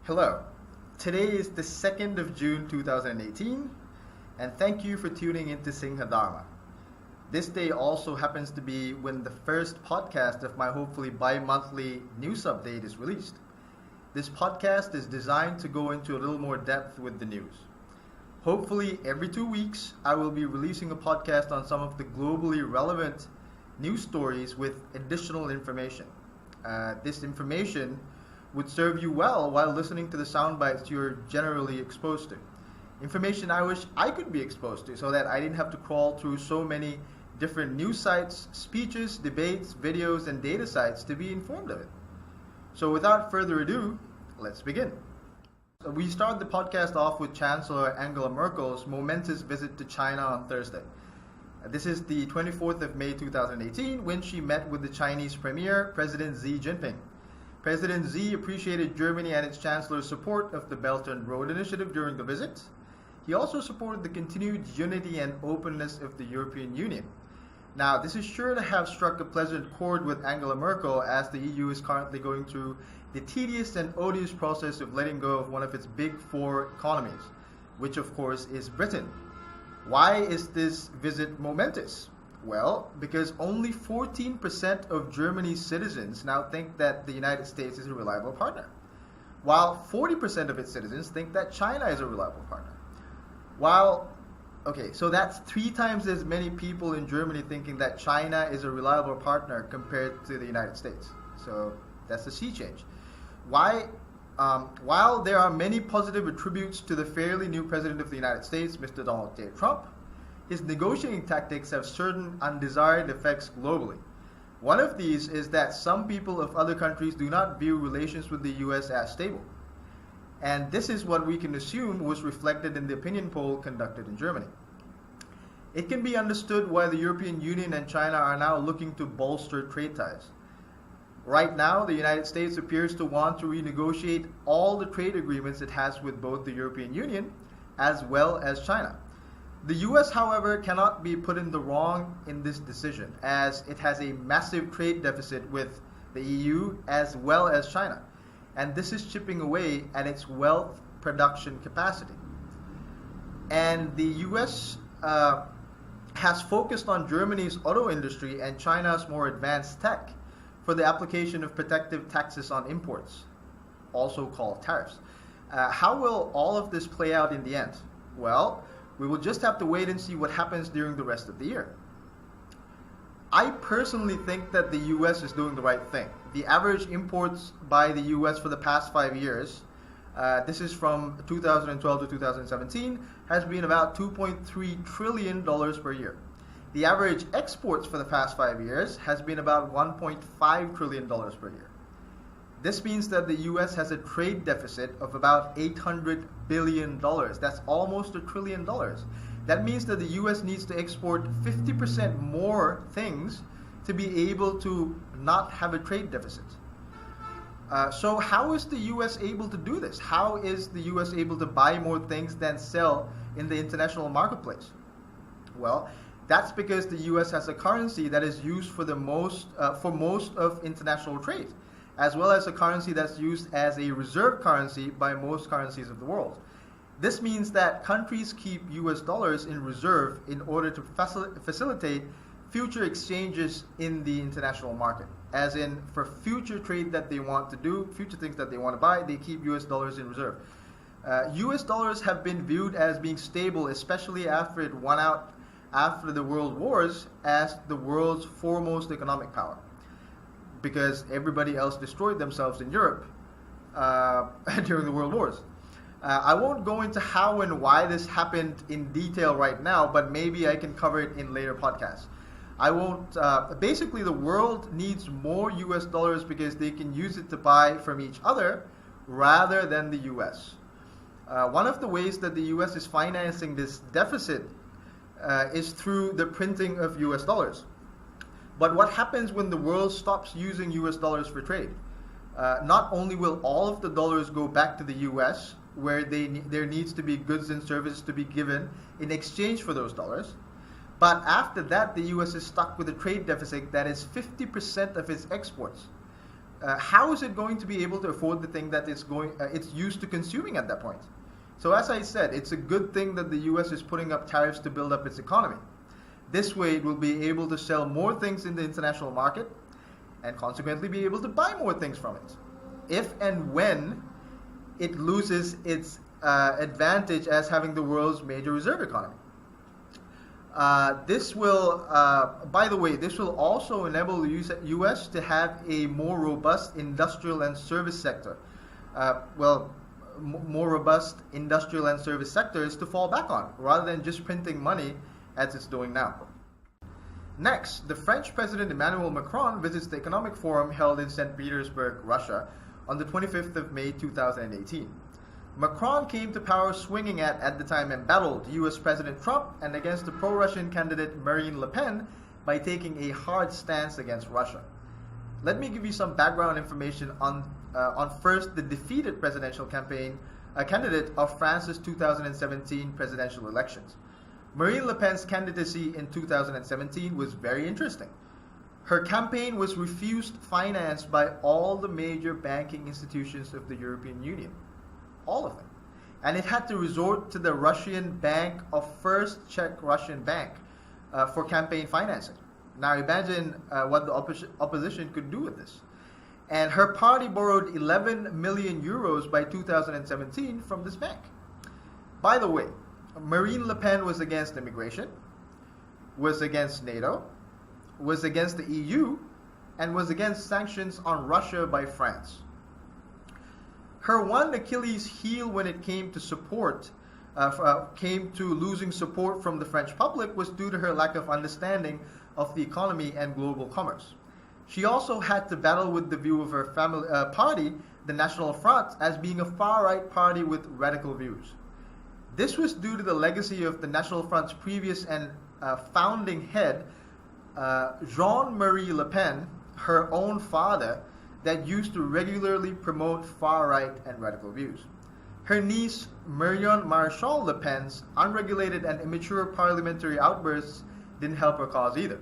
Hello, today is the 2nd of June 2018, and thank you for tuning into Sinha Dharma. This day also happens to be when the first podcast of my hopefully bi-monthly news update is released. This podcast is designed to go into a little more depth with the news. Hopefully every 2 weeks I will be releasing a podcast on some of the globally relevant news stories with additional information. This information would serve you well while listening to the sound bites you're generally exposed to. Information I wish I could be exposed to so that I didn't have to crawl through so many different news sites, speeches, debates, videos, and data sites to be informed of it. So without further ado, let's begin. We started the podcast off with Chancellor Angela Merkel's momentous visit to China on Thursday. This is the 24th of May 2018 when she met with the Chinese Premier, President Xi Jinping. President Xi appreciated Germany and its Chancellor's support of the Belt and Road Initiative during the visit. He also supported the continued unity and openness of the European Union. Now, this is sure to have struck a pleasant chord with Angela Merkel as the EU is currently going through the tedious and odious process of letting go of one of its big four economies, which of course is Britain. Why is this visit momentous? Well, because only 14% of Germany's citizens now think that the United States is a reliable partner, while 40% of its citizens think that China is a reliable partner. So that's 3 times as many people in Germany thinking that China is a reliable partner compared to the United States. So that's a sea change. While there are many positive attributes to the fairly new President of the United States, Mr. Donald J. Trump, his negotiating tactics have certain undesired effects globally. One of these is that some people of other countries do not view relations with the US as stable. And this is what we can assume was reflected in the opinion poll conducted in Germany. It can be understood why the European Union and China are now looking to bolster trade ties. Right now, the United States appears to want to renegotiate all the trade agreements it has with both the European Union as well as China. The US, however, cannot be put in the wrong in this decision, as it has a massive trade deficit with the EU as well as China. And this is chipping away at its wealth production capacity. And the US has focused on Germany's auto industry and China's more advanced tech for the application of protective taxes on imports, also called tariffs. How will all of this play out in the end? Well, we will just have to wait and see what happens during the rest of the year. I personally think that the US is doing the right thing. The average imports by the US for the past 5 years, this is from 2012 to 2017, has been about $2.3 trillion per year. The average exports for the past 5 years has been about $1.5 trillion per year. This means that the US has a trade deficit of about $800 billion. That's almost $1 trillion. That means that the US needs to export 50% more things to be able to not have a trade deficit. So how is the US able to do this? How is the US able to buy more things than sell in the international marketplace? Well, that's because the US has a currency that is used for most of international trade, as well as a currency that's used as a reserve currency by most currencies of the world. This means that countries keep US dollars in reserve in order to facilitate future exchanges in the international market. As in, for future trade that they want to do, future things that they want to buy, they keep US dollars in reserve. US dollars have been viewed as being stable, especially after it won out after the world wars as the world's foremost economic power, because everybody else destroyed themselves in Europe during the world wars. I won't go into how and why this happened in detail right now, but maybe I can cover it in later podcasts. I won't. Basically, the world needs more US dollars because they can use it to buy from each other rather than the US. One of the ways that the US is financing this deficit is through the printing of US dollars. But what happens when the world stops using US dollars for trade? Not only will all of the dollars go back to the US, where there needs to be goods and services to be given in exchange for those dollars, But after that, the US is stuck with a trade deficit that is 50% of its exports. How is it going to be able to afford the thing that it's used to consuming at that point? So as I said, it's a good thing that the US is putting up tariffs to build up its economy. This way it will be able to sell more things in the international market and consequently be able to buy more things from it. If and when it loses its advantage as having the world's major reserve economy. This will, by the way, this will also enable the U.S. to have a more robust industrial and service sector. More robust industrial and service sectors to fall back on, rather than just printing money as it's doing now. Next, the French President Emmanuel Macron visits the Economic Forum held in St. Petersburg, Russia, on the 25th of May 2018. Macron came to power swinging at the time, embattled U.S. President Trump and against the pro-Russian candidate Marine Le Pen by taking a hard stance against Russia. Let me give you some background information on first the defeated presidential candidate of France's 2017 presidential elections. Marine Le Pen's candidacy in 2017 was very interesting. Her campaign was refused finance by all the major banking institutions of the European Union. All of them. And it had to resort to the Russian Bank of First Czech Russian Bank for campaign financing. Now imagine what the opposition could do with this. And her party borrowed 11 million euros by 2017 from this bank. By the way, Marine Le Pen was against immigration, was against NATO, was against the EU, and was against sanctions on Russia by France. Her one Achilles heel when it came to losing support from the French public was due to her lack of understanding of the economy and global commerce. She also had to battle with the view of her party, the National Front, as being a far-right party with radical views. This was due to the legacy of the National Front's previous and founding head, Jean-Marie Le Pen, her own father, that used to regularly promote far-right and radical views. Her niece, Marion Maréchal Le Pen's unregulated and immature parliamentary outbursts didn't help her cause either.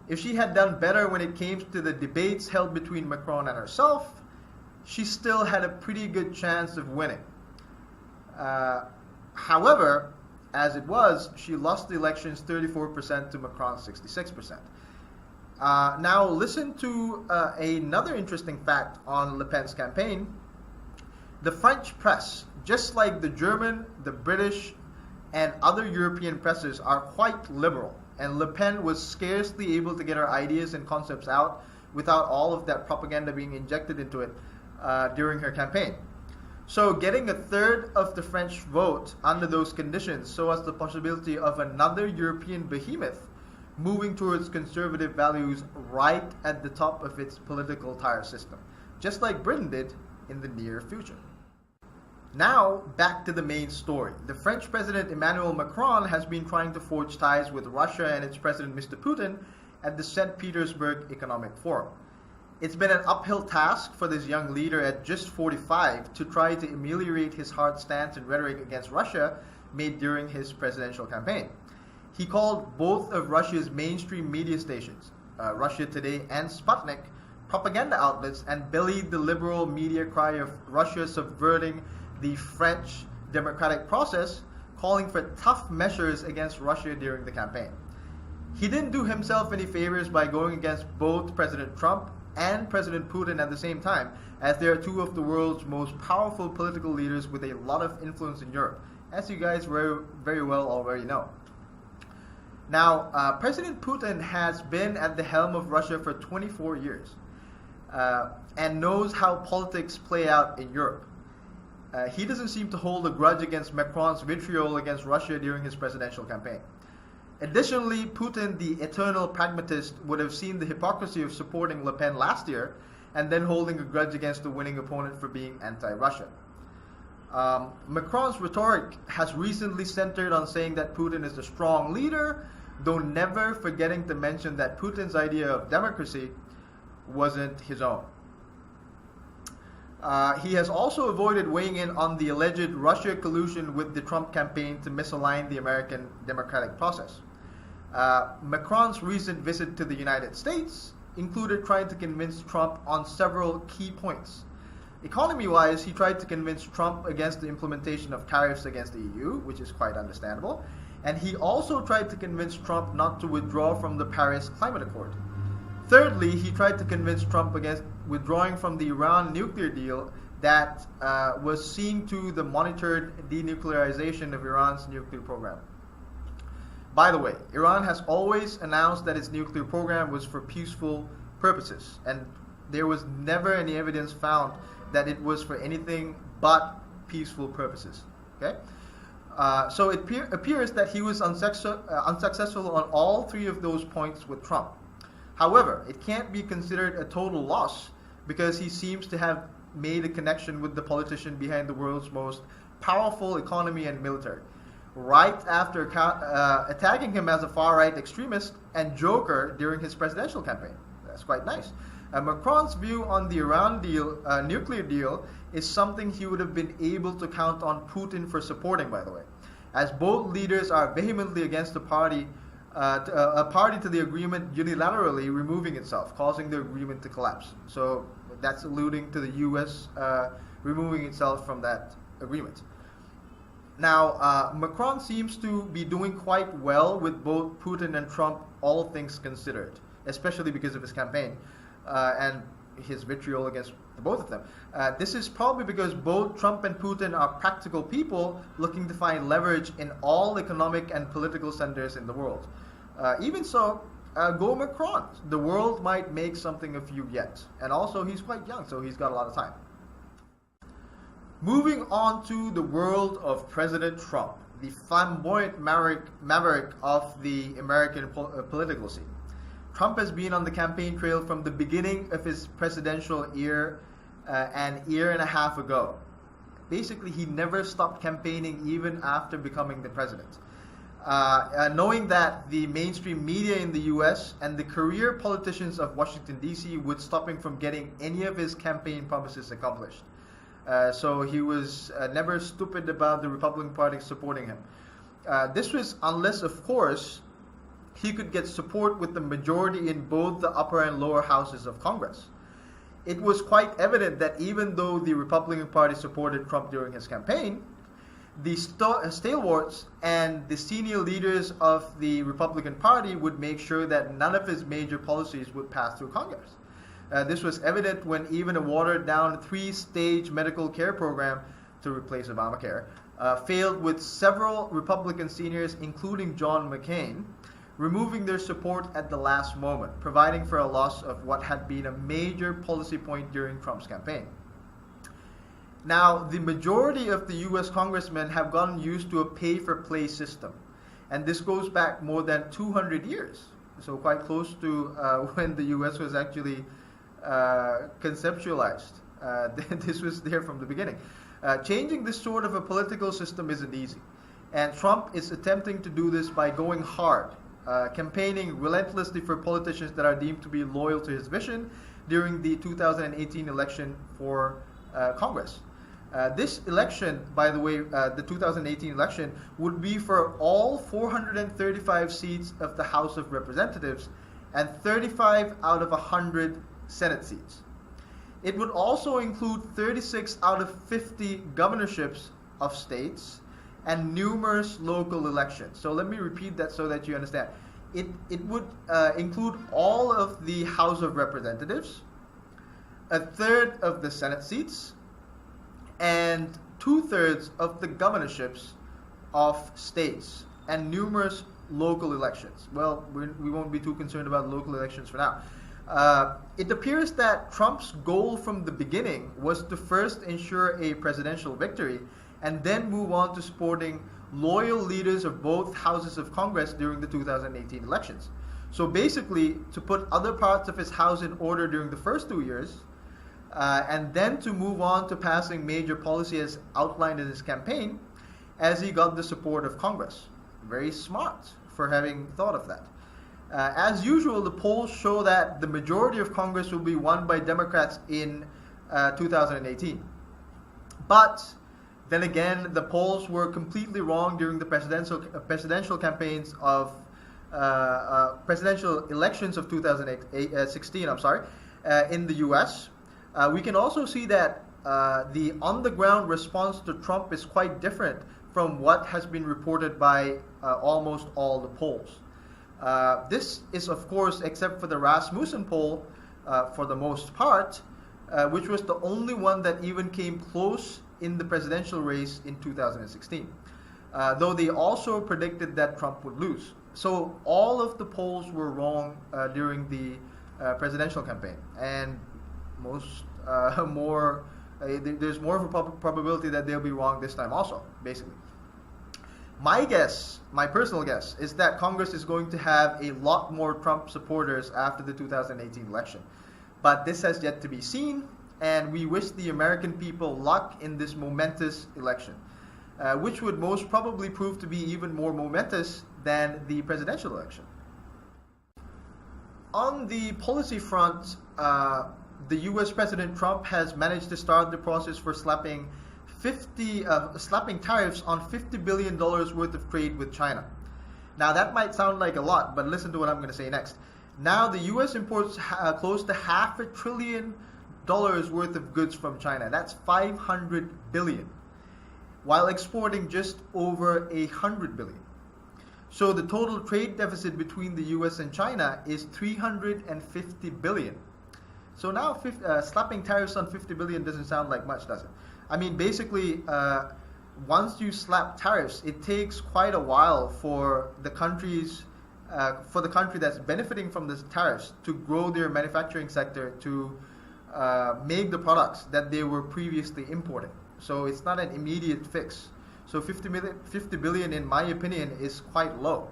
If she had done better when it came to the debates held between Macron and herself, she still had a pretty good chance of winning. However, as it was, she lost the elections 34% to Macron's 66%. Now listen to another interesting fact on Le Pen's campaign. The French press, just like the German, the British, and other European presses, are quite liberal, and Le Pen was scarcely able to get her ideas and concepts out without all of that propaganda being injected into it during her campaign. So getting a third of the French vote under those conditions shows us the possibility of another European behemoth moving towards conservative values right at the top of its political tire system, just like Britain did in the near future. Now, back to the main story. The French President Emmanuel Macron has been trying to forge ties with Russia and its President Mr. Putin at the St. Petersburg Economic Forum. It's been an uphill task for this young leader at just 45 to try to ameliorate his hard stance and rhetoric against Russia made during his presidential campaign. He called both of Russia's mainstream media stations, Russia Today and Sputnik, propaganda outlets and bellied the liberal media cry of Russia subverting the French democratic process, calling for tough measures against Russia during the campaign. He didn't do himself any favors by going against both President Trump and President Putin at the same time, as they are two of the world's most powerful political leaders with a lot of influence in Europe, as you guys very well already know. Now, President Putin has been at the helm of Russia for 24 years and knows how politics play out in Europe. He doesn't seem to hold a grudge against Macron's vitriol against Russia during his presidential campaign. Additionally, Putin, the eternal pragmatist, would have seen the hypocrisy of supporting Le Pen last year and then holding a grudge against the winning opponent for being anti-Russia. Macron's rhetoric has recently centered on saying that Putin is a strong leader, though never forgetting to mention that Putin's idea of democracy wasn't his own. He has also avoided weighing in on the alleged Russia collusion with the Trump campaign to misalign the American democratic process. Macron's recent visit to the United States included trying to convince Trump on several key points. Economy-wise, he tried to convince Trump against the implementation of tariffs against the EU, which is quite understandable. And he also tried to convince Trump not to withdraw from the Paris Climate Accord. Thirdly, he tried to convince Trump against withdrawing from the Iran nuclear deal that was seen to the monitored denuclearization of Iran's nuclear program. By the way, Iran has always announced that its nuclear program was for peaceful purposes, and there was never any evidence found that it was for anything but peaceful purposes. Okay, so it appears that he was unsuccessful on all three of those points with Trump. However, it can't be considered a total loss because he seems to have made a connection with the politician behind the world's most powerful economy and military, right after attacking him as a far-right extremist and joker during his presidential campaign. That's quite nice. Macron's view on the Iran deal, nuclear deal, is something he would have been able to count on Putin for supporting, by the way, as both leaders are vehemently against a party to the agreement unilaterally removing itself, causing the agreement to collapse. So that's alluding to the U.S. Removing itself from that agreement. Now, Macron seems to be doing quite well with both Putin and Trump, all things considered, especially because of his campaign and his vitriol against the both of them. This is probably because both Trump and Putin are practical people looking to find leverage in all economic and political centers in the world. Even so, go Macron. The world might make something of you yet. And also, he's quite young, so he's got a lot of time. Moving on to the world of President Trump, the flamboyant maverick of the American political scene. Trump has been on the campaign trail from the beginning of his presidential year, an year and a half ago. Basically, he never stopped campaigning even after becoming the president. Knowing that the mainstream media in the US and the career politicians of Washington, D.C. would stop him from getting any of his campaign promises accomplished. So he was never stupid about the Republican Party supporting him. This was unless, of course, he could get support with the majority in both the upper and lower houses of Congress. It was quite evident that even though the Republican Party supported Trump during his campaign, the stalwarts and the senior leaders of the Republican Party would make sure that none of his major policies would pass through Congress. This was evident when even a watered-down 3-stage medical care program to replace Obamacare failed, with several Republican seniors, including John McCain, removing their support at the last moment, providing for a loss of what had been a major policy point during Trump's campaign. Now, the majority of the U.S. congressmen have gotten used to a pay-for-play system, and this goes back more than 200 years, so quite close to when the U.S. was actually conceptualized. This was there from the beginning. Changing this sort of a political system isn't easy, and Trump is attempting to do this by going hard, campaigning relentlessly for politicians that are deemed to be loyal to his vision during the 2018 election for Congress. This election, by the way, the 2018 election, would be for all 435 seats of the House of Representatives and 35 out of 100 Senate seats. It would also include 36 out of 50 governorships of states and numerous local elections. So let me repeat that so that you understand. It would include all of the House of Representatives, a third of the Senate seats, and 2/3 of the governorships of states and numerous local elections. Well, we won't be too concerned about local elections for now. It appears that Trump's goal from the beginning was to first ensure a presidential victory and then move on to supporting loyal leaders of both houses of Congress during the 2018 elections. So basically, to put other parts of his house in order during the first 2 years, and then to move on to passing major policy as outlined in his campaign, as he got the support of Congress. Very smart for having thought of that. As usual, the polls show that the majority of Congress will be won by Democrats in 2018. But then again, the polls were completely wrong during the presidential campaigns of presidential elections of 2016, in the U.S., we can also see that the on-the-ground response to Trump is quite different from what has been reported by almost all the polls. This is, of course, except for the Rasmussen poll, for the most part, which was the only one that even came close in the presidential race in 2016, though they also predicted that Trump would lose. So all of the polls were wrong during the presidential campaign, and there's more of a probability that they'll be wrong this time also, basically. My personal guess, is that Congress is going to have a lot more Trump supporters after the 2018 election. But this has yet to be seen, and we wish the American people luck in this momentous election, which would most probably prove to be even more momentous than the presidential election. On the policy front, the U.S. President Trump has managed to start the process for slapping tariffs on $50 billion worth of trade with China. Now that might sound like a lot, but listen to what I'm going to say next. Now the U.S. imports close to $500 billion worth of goods from China. That's $500 billion, while exporting just over $100 billion. So the total trade deficit between the U.S. and China is $350 billion. So now slapping tariffs on $50 billion doesn't sound like much, does it? I mean, basically, once you slap tariffs, it takes quite a while for the country that's benefiting from these tariffs to grow their manufacturing sector to make the products that they were previously importing. So it's not an immediate fix. So $50 billion, in my opinion, is quite low.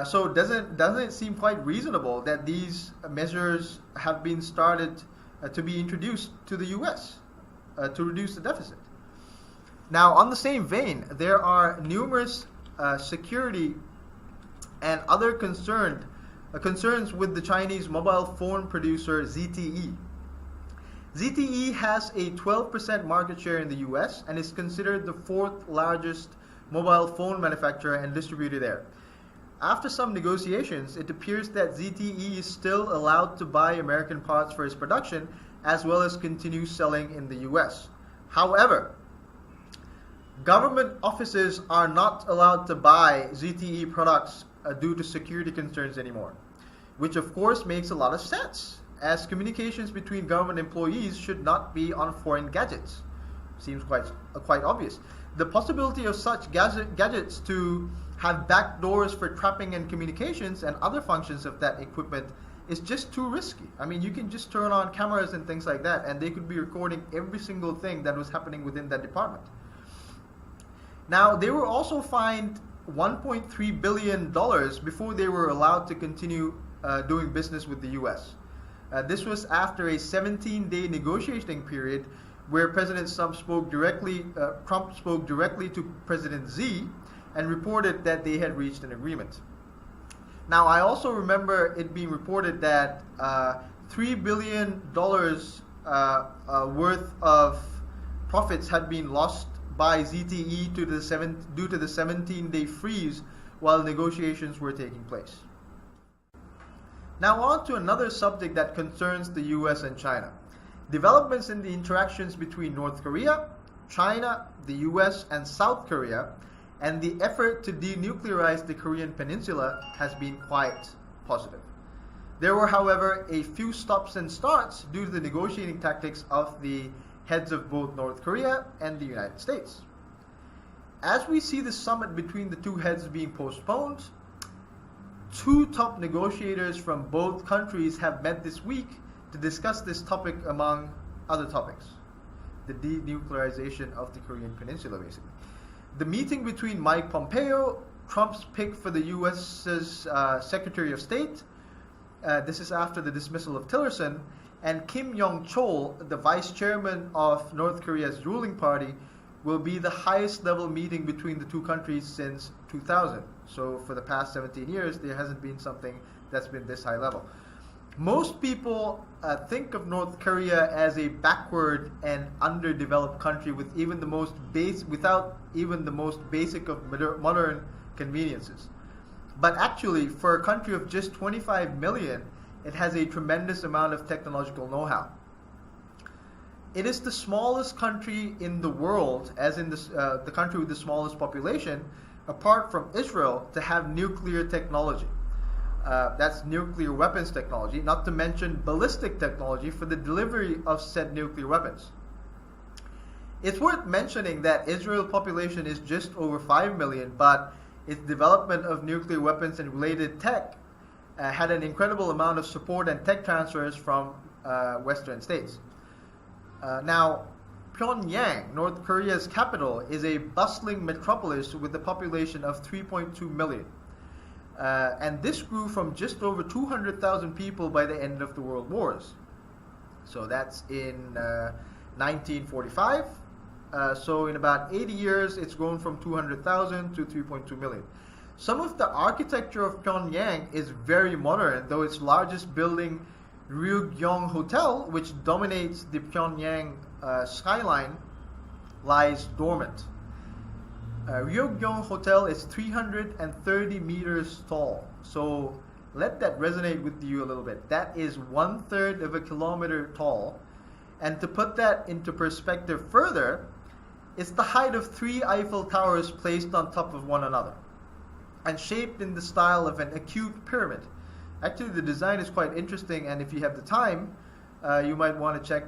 So doesn't it seem quite reasonable that these measures have been started to be introduced to the U.S. To reduce the deficit? Now, on the same vein, there are numerous security and other concerns with the Chinese mobile phone producer ZTE. ZTE has a 12% market share in the US and is considered the fourth largest mobile phone manufacturer and distributor there. After some negotiations, it appears that ZTE is still allowed to buy American parts for its production, as well as continue selling in the US. However, government offices are not allowed to buy ZTE products due to security concerns anymore, which of course makes a lot of sense, as communications between government employees should not be on foreign gadgets. Seems quite obvious. The possibility of such gadgets to have back doors for trapping and communications and other functions of that equipment is just too risky. I mean, you can just turn on cameras and things like that, and they could be recording every single thing that was happening within that department. Now, they were also fined $1.3 billion before they were allowed to continue doing business with the U.S. This was after a 17-day negotiating period where President Trump spoke directly to President Xi and reported that they had reached an agreement. Now, I also remember it being reported that $3 billion worth of profits had been lost by ZTE due to the 17-day freeze while negotiations were taking place. Now on to another subject that concerns the US and China. Developments in the interactions between North Korea, China, the US, and South Korea, and the effort to denuclearize the Korean peninsula has been quite positive. There were, however, a few stops and starts due to the negotiating tactics of the heads of both North Korea and the United States. As we see the summit between the two heads being postponed, two top negotiators from both countries have met this week to discuss this topic among other topics. The denuclearization of the Korean peninsula, basically. The meeting between Mike Pompeo, Trump's pick for the U.S.'s Secretary of State, this is after the dismissal of Tillerson, and Kim Yong-chol, the vice chairman of North Korea's ruling party, will be the highest level meeting between the two countries since 2000. So for the past 17 years, there hasn't been something that's been this high level. Most people think of North Korea as a backward and underdeveloped country with without even the most basic of modern conveniences. But actually, for a country of just 25 million, it has a tremendous amount of technological know-how. It is the smallest country in the world, as in the country with the smallest population, apart from Israel, to have nuclear technology. That's nuclear weapons technology, not to mention ballistic technology for the delivery of said nuclear weapons. It's worth mentioning that Israel's population is just over 5 million, but its development of nuclear weapons and related tech had an incredible amount of support and tech transfers from Western states. Now, Pyongyang, North Korea's capital, is a bustling metropolis with a population of 3.2 million. And this grew from just over 200,000 people by the end of the World Wars. So that's in 1945. So in about 80 years, it's grown from 200,000 to 3.2 million. Some of the architecture of Pyongyang is very modern, though its largest building, Ryugyong Hotel, which dominates the Pyongyang skyline, lies dormant. Ryugyong Hotel is 330 meters tall. So let that resonate with you a little bit. That is 1/3 of a kilometer tall. And to put that into perspective further, it's the height of 3 Eiffel Towers placed on top of one another and shaped in the style of an acute pyramid. Actually, the design is quite interesting, and if you have the time, you might want to check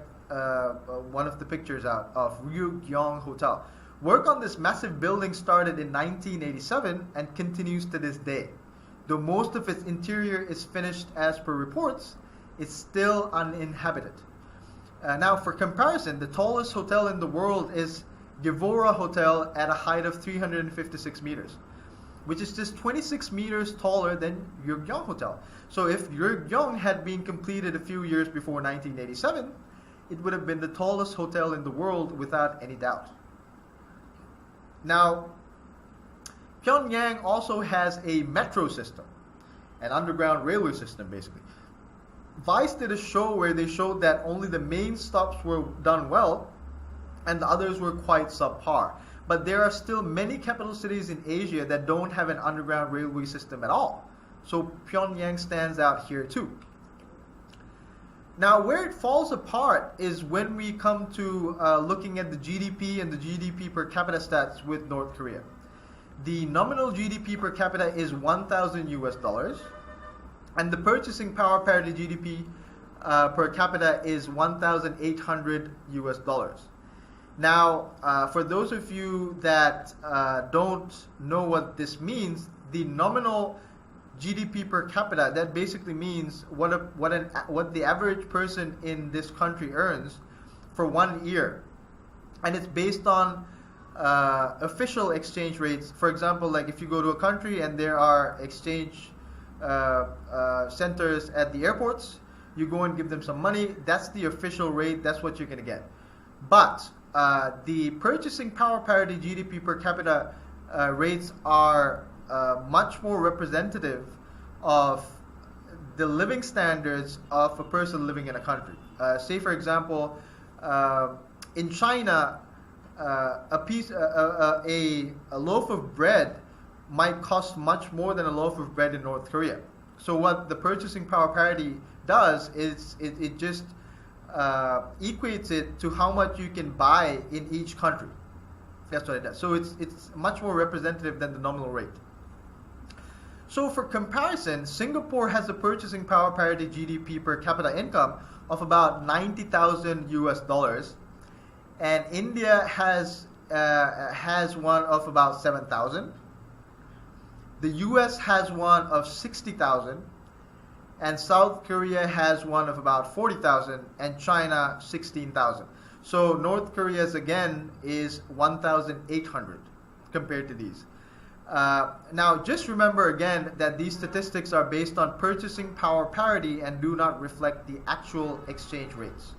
one of the pictures out of Ryugyong Hotel. Work on this massive building started in 1987 and continues to this day. Though most of its interior is finished as per reports, it's still uninhabited. Now, for comparison, the tallest hotel in the world is Gevora Hotel at a height of 356 meters, which is just 26 meters taller than Ryugyong Hotel. So if Ryugyong had been completed a few years before 1987, it would have been the tallest hotel in the world without any doubt. Now, Pyongyang also has a metro system, an underground railway system basically. Vice did a show where they showed that only the main stops were done well and the others were quite subpar. But there are still many capital cities in Asia that don't have an underground railway system at all. So Pyongyang stands out here too. Now, where it falls apart is when we come to looking at the GDP and the GDP per capita stats with North Korea. The nominal GDP per capita is $1,000 US, and the purchasing power parity GDP per capita is $1,800 US. Now, for those of you that don't know what this means, the nominal GDP per capita, that basically means what the average person in this country earns for 1 year, and it's based on official exchange rates. For example, like if you go to a country and there are exchange centers at the airports, you go and give them some money. That's the official rate. That's what you're going to get. But the purchasing power parity GDP per capita rates are much more representative of the living standards of a person living in a country. Say, for example, in China, a loaf of bread might cost much more than a loaf of bread in North Korea. So what the purchasing power parity does is it just equates it to how much you can buy in each country. That's what it does. So it's much more representative than the nominal rate. So for comparison, Singapore has a purchasing power parity GDP per capita income of about $90,000 US, and India has one of about 7,000. The US has one of 60,000, and South Korea has one of about 40,000, and China 16,000. So North Korea's again is 1,800 compared to these. Now, just remember again that these statistics are based on purchasing power parity and do not reflect the actual exchange rates.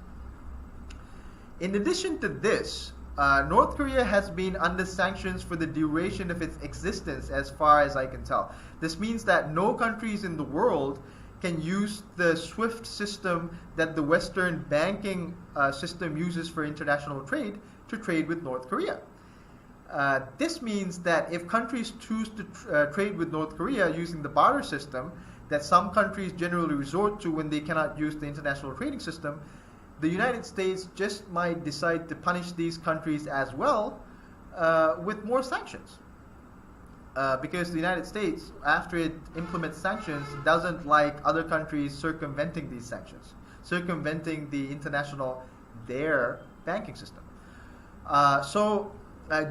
In addition to this, North Korea has been under sanctions for the duration of its existence as far as I can tell. This means that no countries in the world can use the SWIFT system that the Western banking system uses for international trade to trade with North Korea. This means that if countries choose to trade with North Korea using the barter system that some countries generally resort to when they cannot use the international trading system, the United States just might decide to punish these countries as well with more sanctions. Because the United States, after it implements sanctions, doesn't like other countries circumventing these sanctions, circumventing the their banking system.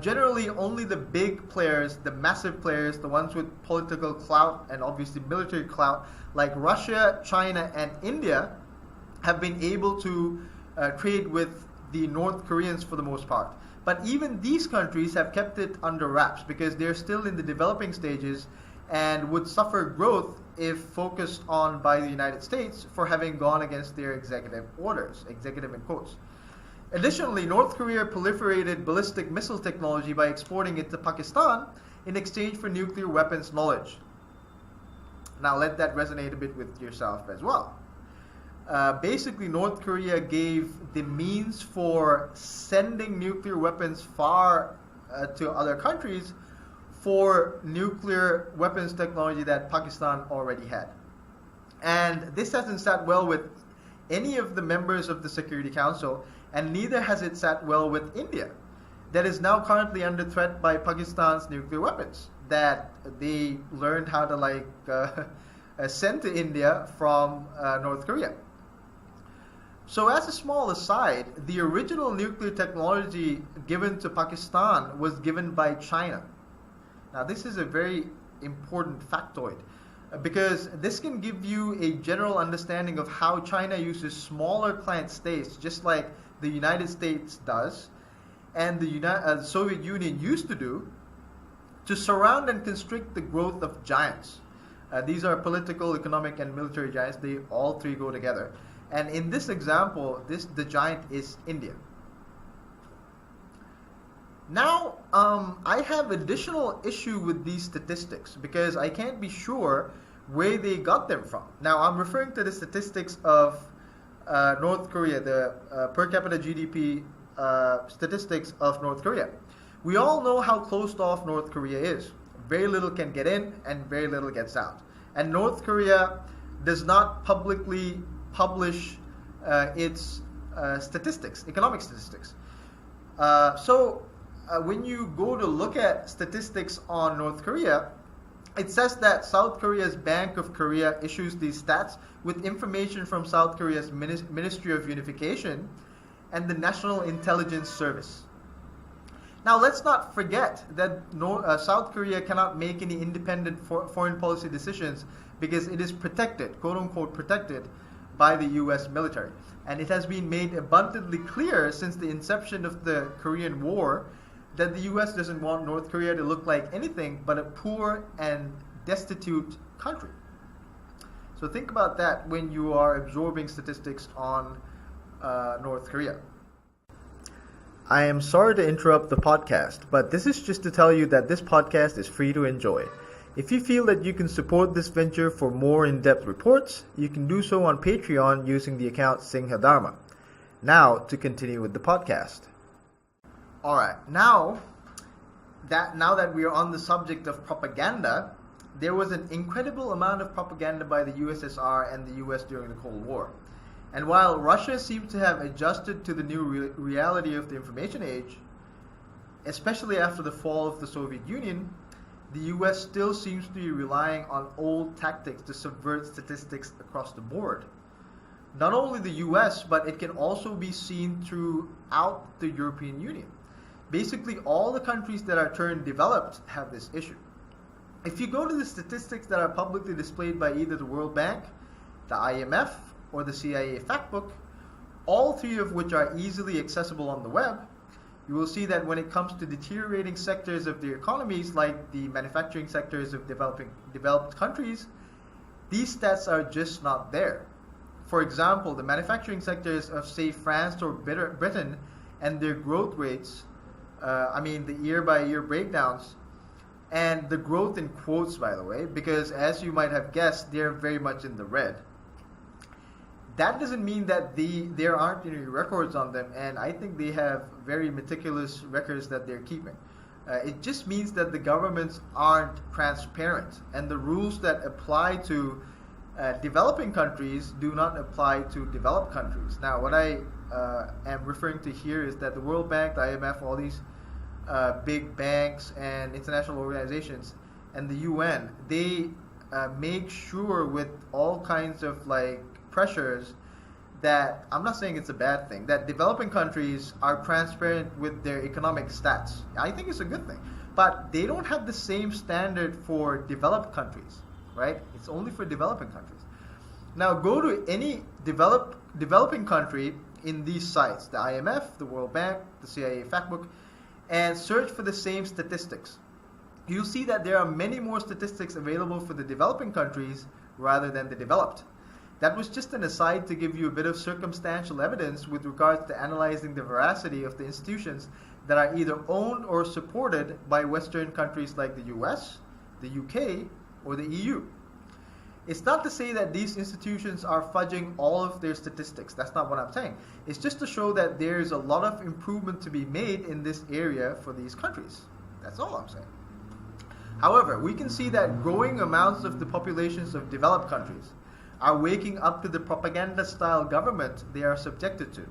Generally, only the big players, the massive players, the ones with political clout and obviously military clout, like Russia, China, and India, have been able to trade with the North Koreans for the most part. But even these countries have kept it under wraps because they're still in the developing stages and would suffer growth if focused on by the United States for having gone against their executive orders, executive in quotes. Additionally, North Korea proliferated ballistic missile technology by exporting it to Pakistan in exchange for nuclear weapons knowledge. Now let that resonate a bit with yourself as well. Basically, North Korea gave the means for sending nuclear weapons far to other countries for nuclear weapons technology that Pakistan already had. And this hasn't sat well with any of the members of the Security Council, and neither has it sat well with India, that is now currently under threat by Pakistan's nuclear weapons that they learned how to send to India from North Korea. So as a small aside, the original nuclear technology given to Pakistan was given by China. Now this is a very important factoid because this can give you a general understanding of how China uses smaller client states, just like the United States does, and the Soviet Union used to do, to surround and constrict the growth of giants. These are political, economic, and military giants. They all three go together. And in this example, the giant is India. Now, I have additional issue with these statistics because I can't be sure where they got them from. Now, I'm referring to the statistics of North Korea, the per capita GDP statistics of North Korea. We all know how closed off North Korea is. Very little can get in and very little gets out. And North Korea does not publicly publish its statistics, economic statistics. When you go to look at statistics on North Korea, it says that South Korea's Bank of Korea issues these stats with information from South Korea's Ministry of Unification and the National Intelligence Service. Now, let's not forget that South Korea cannot make any independent foreign policy decisions because it is protected, quote-unquote protected, by the U.S. military. And it has been made abundantly clear since the inception of the Korean War that the U.S. doesn't want North Korea to look like anything but a poor and destitute country. So think about that when you are absorbing statistics on North Korea. I am sorry to interrupt the podcast, but this is just to tell you that this podcast is free to enjoy. If you feel that you can support this venture for more in-depth reports, you can do so on Patreon using the account Sinha Dharma. Now, to continue with the podcast. Alright, now that we are on the subject of propaganda, there was an incredible amount of propaganda by the USSR and the US during the Cold War. And while Russia seems to have adjusted to the new reality of the information age, especially after the fall of the Soviet Union, the US still seems to be relying on old tactics to subvert statistics across the board. Not only the US, but it can also be seen throughout the European Union. Basically, all the countries that are termed developed have this issue. If you go to the statistics that are publicly displayed by either the World Bank, the IMF, or the CIA Factbook, all three of which are easily accessible on the web, you will see that when it comes to deteriorating sectors of their economies, like the manufacturing sectors of developed countries, these stats are just not there. For example, the manufacturing sectors of, say, France or Britain and their growth rates, the year-by-year breakdowns, and the growth in quotes, by the way, because as you might have guessed, they're very much in the red. That doesn't mean that there aren't any records on them, and I think they have very meticulous records that they're keeping. It just means that the governments aren't transparent, and the rules that apply to developing countries do not apply to developed countries. Now, what I am referring to here is that the World Bank, the IMF, all these big banks and international organizations, and the UN, they make sure with all kinds of like pressures that, I'm not saying it's a bad thing, that developing countries are transparent with their economic stats. I think it's a good thing. But they don't have the same standard for developed countries, right? It's only for developing countries. Now go to any developing country in these sites, the IMF, the World Bank, the CIA Factbook, and search for the same statistics. You'll see that there are many more statistics available for the developing countries rather than the developed. That was just an aside to give you a bit of circumstantial evidence with regards to analyzing the veracity of the institutions that are either owned or supported by Western countries like the US, the UK, or the EU. It's not to say that these institutions are fudging all of their statistics. That's not what I'm saying. It's just to show that there's a lot of improvement to be made in this area for these countries. That's all I'm saying. However, we can see that growing amounts of the populations of developed countries are waking up to the propaganda-style government they are subjected to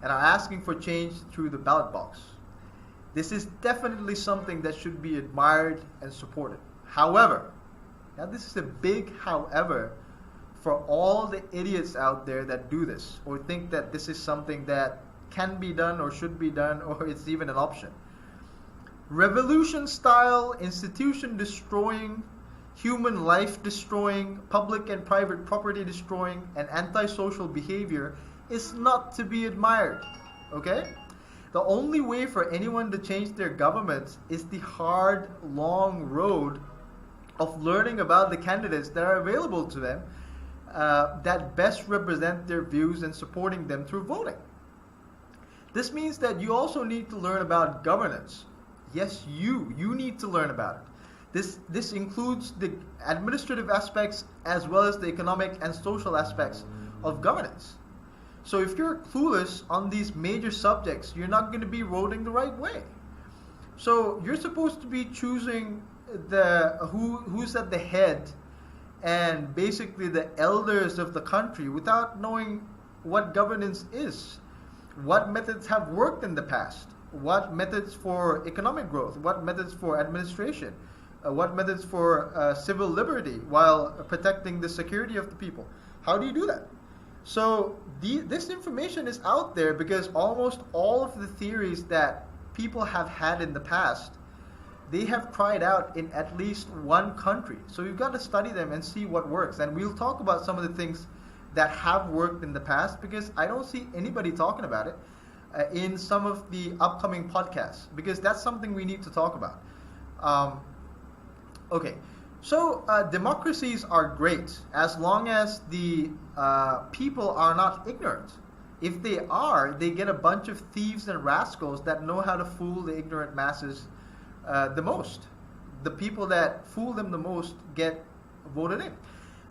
and are asking for change through the ballot box. This is definitely something that should be admired and supported. However, now this is a big however for all the idiots out there that do this or think that this is something that can be done or should be done or it's even an option. Revolution-style, institution-destroying, human life destroying, public and private property destroying, and antisocial behavior is not to be admired, okay? The only way for anyone to change their governments is the hard, long road of learning about the candidates that are available to them that best represent their views and supporting them through voting. This means that you also need to learn about governance. Yes, you need to learn about it. This includes the administrative aspects as well as the economic and social aspects of governance. So if you're clueless on these major subjects, you're not going to be voting the right way. So you're supposed to be choosing who's at the head and basically the elders of the country without knowing what governance is, what methods have worked in the past, what methods for economic growth, what methods for administration, what methods for civil liberty while protecting the security of the people. How do you do that? So this information is out there because almost all of the theories that people have had in the past, they have tried out in at least one country. So you've got to study them and see what works. And we'll talk about some of the things that have worked in the past because I don't see anybody talking about it in some of the upcoming podcasts because that's something we need to talk about. Okay, so democracies are great as long as the people are not ignorant. If they are, they get a bunch of thieves and rascals that know how to fool the ignorant masses the most. The people that fool them the most get voted in.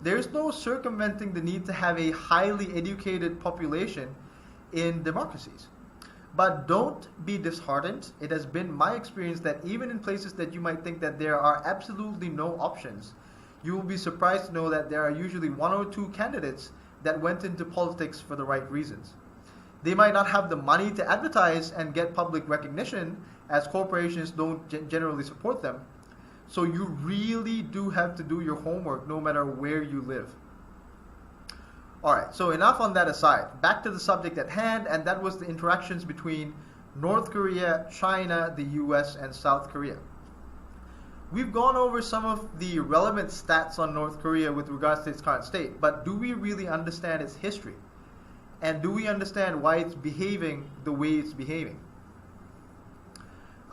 There's no circumventing the need to have a highly educated population in democracies. But don't be disheartened. It has been my experience that even in places that you might think that there are absolutely no options, you will be surprised to know that there are usually one or two candidates that went into politics for the right reasons. They might not have the money to advertise and get public recognition, as corporations don't generally support them. So you really do have to do your homework no matter where you live. Alright, so enough on that aside. Back to the subject at hand, and that was the interactions between North Korea, China, the US, and South Korea. We've gone over some of the relevant stats on North Korea with regards to its current state, but do we really understand its history? And do we understand why it's behaving the way it's behaving?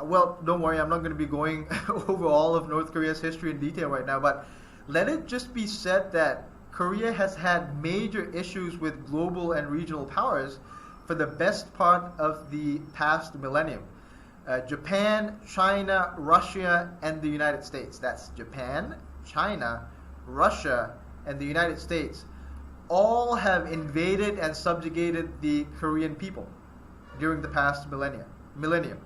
Well, don't worry, I'm not going to be going over all of North Korea's history in detail right now, but let it just be said that Korea has had major issues with global and regional powers for the best part of the past millennium. Japan, China, Russia, and the United States. That's Japan, China, Russia, and the United States. All have invaded and subjugated the Korean people during the past millennium.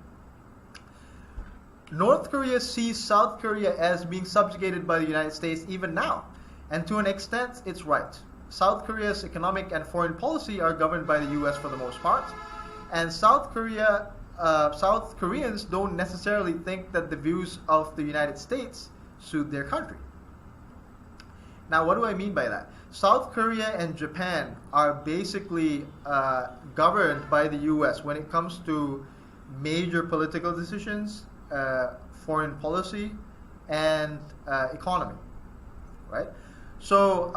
North Korea sees South Korea as being subjugated by the United States even now. And to an extent, it's right. South Korea's economic and foreign policy are governed by the US for the most part. And South Koreans don't necessarily think that the views of the United States suit their country. Now, what do I mean by that? South Korea and Japan are basically governed by the US when it comes to major political decisions, foreign policy, and economy, right? So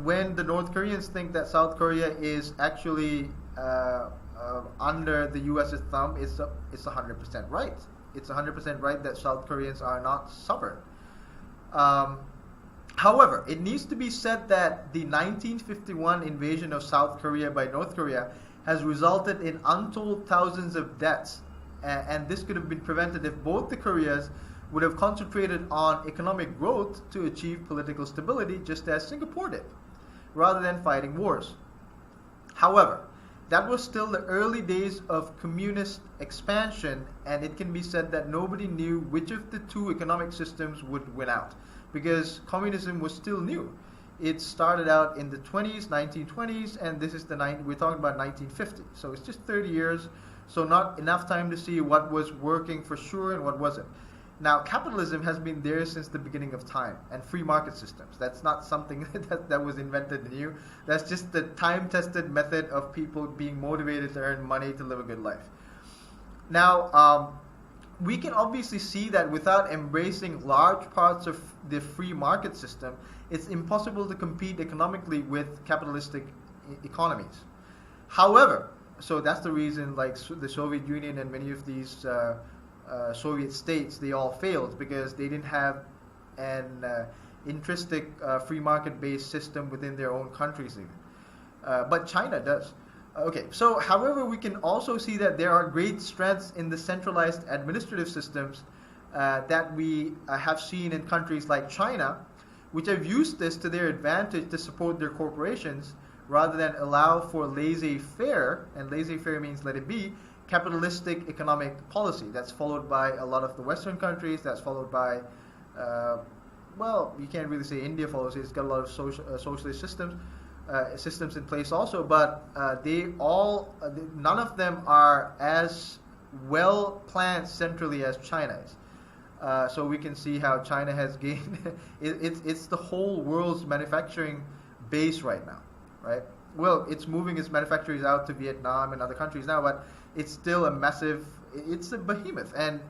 when the North Koreans think that South Korea is actually under the US's thumb, it's 100% right. It's 100% right that South Koreans are not sovereign. However, it needs to be said that the 1951 invasion of South Korea by North Korea has resulted in untold thousands of deaths, and this could have been prevented if both the Koreas would have concentrated on economic growth to achieve political stability, just as Singapore did, rather than fighting wars. However, that was still the early days of communist expansion, and it can be said that nobody knew which of the two economic systems would win out, because communism was still new. It started out in the 1920s, and this is we're talking about 1950. So it's just 30 years, so not enough time to see what was working for sure and what wasn't. Now, capitalism has been there since the beginning of time, and free market systems. That's not something that was invented new. That's just the time-tested method of people being motivated to earn money to live a good life. Now, we can obviously see that without embracing large parts of the free market system, it's impossible to compete economically with capitalistic economies. However, so that's the reason, like the Soviet Union and many of these Soviet states, they all failed because they didn't have an intrinsic free market-based system within their own countries even. But China does. Okay, so however, we can also see that there are great strengths in the centralized administrative systems that we have seen in countries like China, which have used this to their advantage to support their corporations rather than allow for laissez-faire, and laissez-faire means let it be, capitalistic economic policy. That's followed by a lot of the Western countries, that's followed by, well, you can't really say India follows it, it's got a lot of socialist systems in place also, but none of them are as well planned centrally as China is. So we can see how China has gained, it's the whole world's manufacturing base right now, right? Well, it's moving its manufacturers out to Vietnam and other countries now, but it's still it's a behemoth, and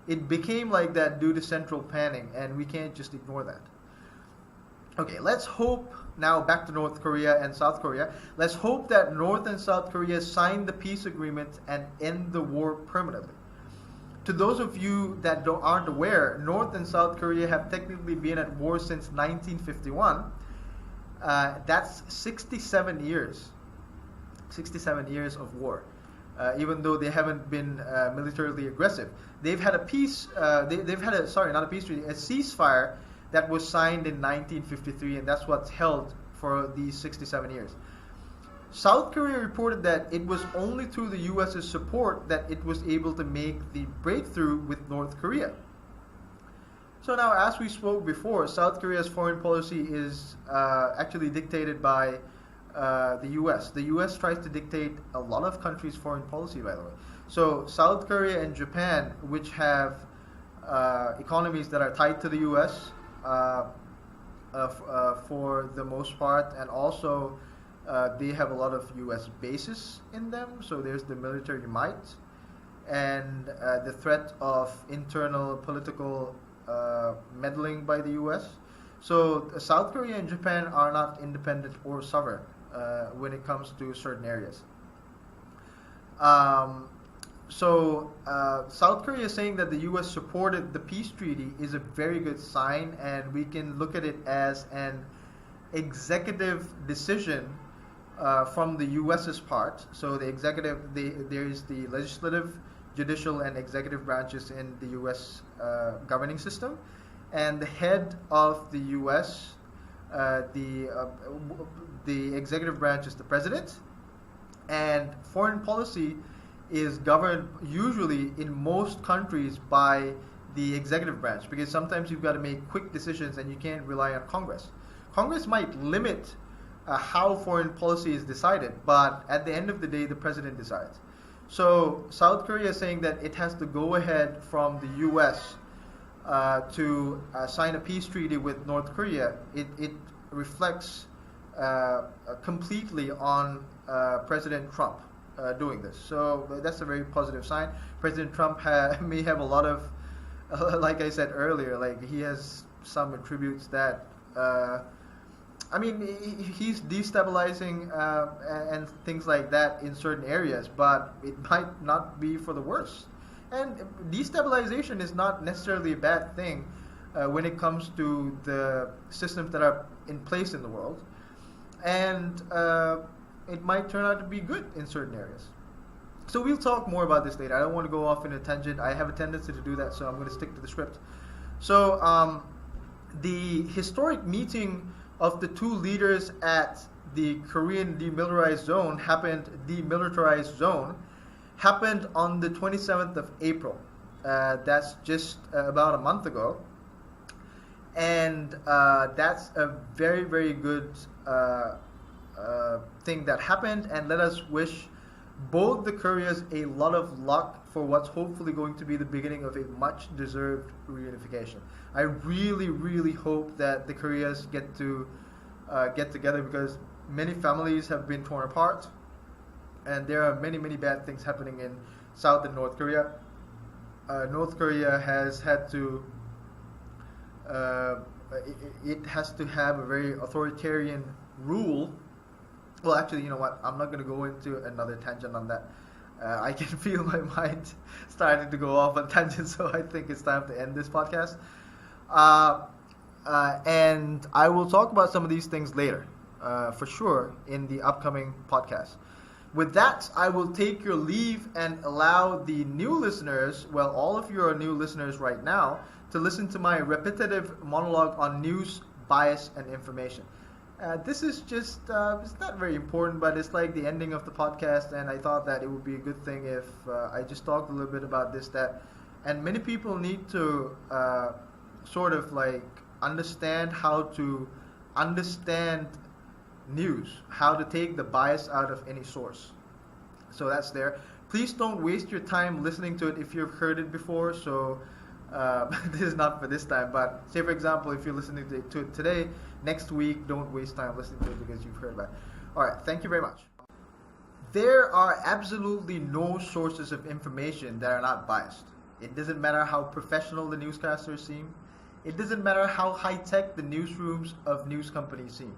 it became like that due to central planning, and we can't just ignore that. Okay, let's hope, now back to North Korea and South Korea, let's hope that North and South Korea sign the peace agreement and end the war permanently. To those of you that aren't aware, North and South Korea have technically been at war since 1951. That's 67 years. 67 years of war. Even though they haven't been militarily aggressive. They've had a peace, a ceasefire that was signed in 1953, and that's what's held for these 67 years. South Korea reported that it was only through the US's support that it was able to make the breakthrough with North Korea. So now, as we spoke before, South Korea's foreign policy is actually dictated by the US. The US tries to dictate a lot of countries' foreign policy, by the way. So South Korea and Japan, which have economies that are tied to the US for the most part, and also they have a lot of US bases in them, so there's the military might and the threat of internal political meddling by the US. So South Korea and Japan are not independent or sovereign when it comes to certain areas. South Korea saying that the US supported the peace treaty is a very good sign, and we can look at it as an executive decision from the US's part. So the executive, there is the legislative, judicial, and executive branches in the US governing system, and the head of the US, the executive branch is the president, and foreign policy is governed usually in most countries by the executive branch, because sometimes you've got to make quick decisions and you can't rely on Congress. Congress might limit how foreign policy is decided, but at the end of the day, the president decides. So South Korea is saying that it has to go ahead from the U.S. To sign a peace treaty with North Korea. It reflects completely on President Trump doing this. So that's a very positive sign. President Trump may have a lot of, like I said earlier, like he has some attributes that, I mean, he's destabilizing and things like that in certain areas, but it might not be for the worse. And destabilization is not necessarily a bad thing when it comes to the systems that are in place in the world. And it might turn out to be good in certain areas. So we'll talk more about this later. I don't want to go off in a tangent. I have a tendency to do that, so I'm going to stick to the script. So the historic meeting of the two leaders at the Korean demilitarized zone happened on the 27th of April. That's just about a month ago. And that's a very, very good thing that happened. And let us wish both the Koreas a lot of luck for what's hopefully going to be the beginning of a much-deserved reunification. I really, really hope that the Koreas get to get together, because many families have been torn apart. And there are many, many bad things happening in South and North Korea. North Korea has had to, it has to have a very authoritarian rule. Well, actually, you know what? I'm not going to go into another tangent on that. I can feel my mind starting to go off on tangents, so I think it's time to end this podcast. And I will talk about some of these things later, for sure, in the upcoming podcast. With that, I will take your leave and allow the new listeners, well, all of you are new listeners right now, to listen to my repetitive monologue on news, bias, and information. This is just, it's not very important, but it's like the ending of the podcast, and I thought that it would be a good thing if I just talked a little bit about this, that, and many people need to sort of like understand how to understand news, how to take the bias out of any source. So that's there. Please don't waste your time listening to it if you've heard it before. So this is not for this time, but say for example, if you're listening to it today, next week, don't waste time listening to it because you've heard about it. All right, thank you very much. There are absolutely no sources of information that are not biased. It doesn't matter how professional the newscasters seem. It doesn't matter how high-tech the newsrooms of news companies seem.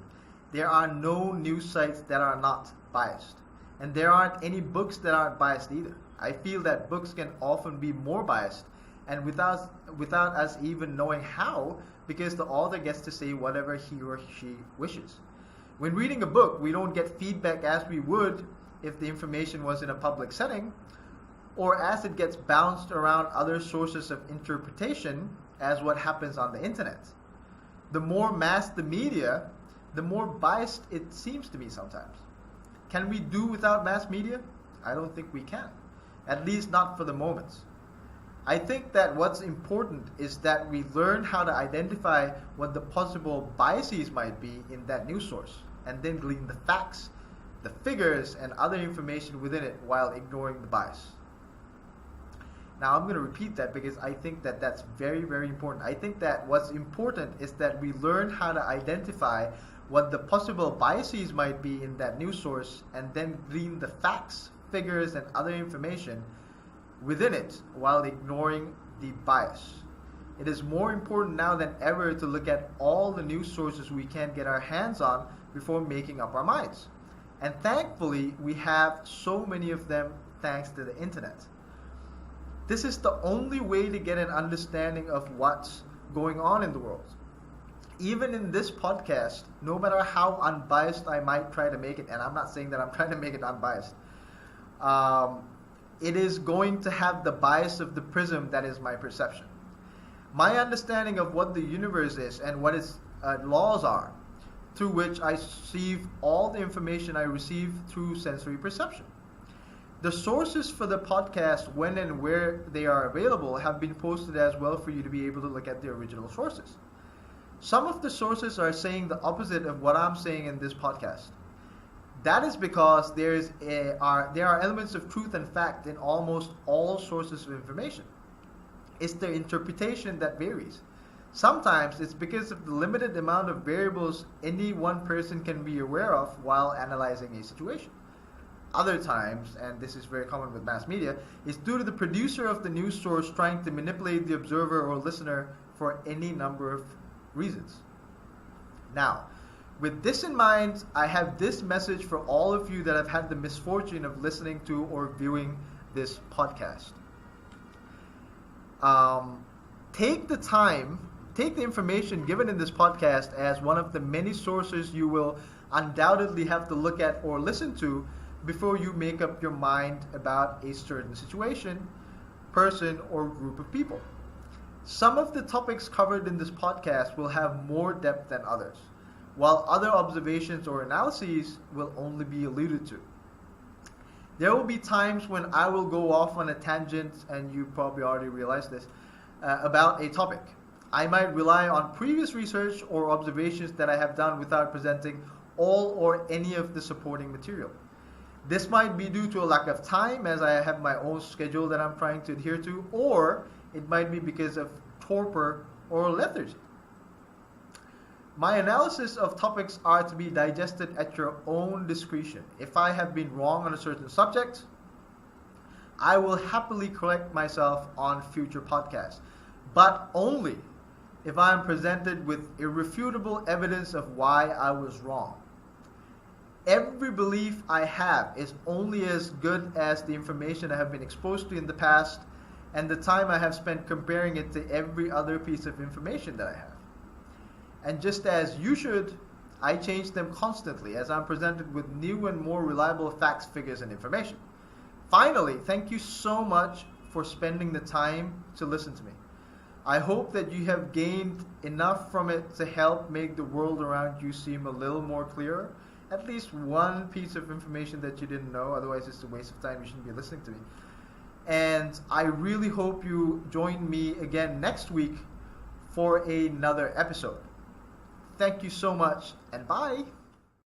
There are no news sites that are not biased. And there aren't any books that aren't biased either. I feel that books can often be more biased, and without us even knowing how, because the author gets to say whatever he or she wishes. When reading a book, we don't get feedback as we would if the information was in a public setting, or as it gets bounced around other sources of interpretation, as what happens on the internet. The more mass the media, the more biased it seems to be sometimes. Can we do without mass media? I don't think we can. At least not for the moment. I think that what's important is that we learn how to identify what the possible biases might be in that news source, and then glean the facts, the figures, and other information within it while ignoring the bias. Now I'm going to repeat that because I think that that's very, very important. I think that what's important is that we learn how to identify what the possible biases might be in that news source, and then glean the facts, figures, and other information within it while ignoring the bias. It is more important now than ever to look at all the news sources we can get our hands on before making up our minds. And thankfully, we have so many of them thanks to the internet. This is the only way to get an understanding of what's going on in the world. Even in this podcast, no matter how unbiased I might try to make it, and I'm not saying that I'm trying to make it unbiased, it is going to have the bias of the prism that is my perception. My understanding of what the universe is and what its laws are, through which I receive all the information I receive through sensory perception. The sources for the podcast, when and where they are available, have been posted as well for you to be able to look at the original sources. Some of the sources are saying the opposite of what I'm saying in this podcast. That is because there are elements of truth and fact in almost all sources of information. It's the interpretation that varies. Sometimes it's because of the limited amount of variables any one person can be aware of while analyzing a situation. Other times, and this is very common with mass media, is due to the producer of the news source trying to manipulate the observer or listener for any number of reasons. Now, with this in mind, I have this message for all of you that have had the misfortune of listening to or viewing this podcast. Take the information given in this podcast as one of the many sources you will undoubtedly have to look at or listen to before you make up your mind about a certain situation, person, or group of people. Some of the topics covered in this podcast will have more depth than others, while other observations or analyses will only be alluded to. There will be times when I will go off on a tangent, and you probably already realized this, about a topic. I might rely on previous research or observations that I have done without presenting all or any of the supporting material. This might be due to a lack of time, as I have my own schedule that I'm trying to adhere to, or it might be because of torpor or lethargy. My analysis of topics are to be digested at your own discretion. If I have been wrong on a certain subject, I will happily correct myself on future podcasts, but only if I am presented with irrefutable evidence of why I was wrong. Every belief I have is only as good as the information I have been exposed to in the past and the time I have spent comparing it to every other piece of information that I have. And just as you should, I change them constantly as I'm presented with new and more reliable facts, figures, and information. Finally, thank you so much for spending the time to listen to me. I hope that you have gained enough from it to help make the world around you seem a little more clearer. At least one piece of information that you didn't know, otherwise it's a waste of time. You shouldn't be listening to me. And I really hope you join me again next week for another episode. Thank you so much, and bye.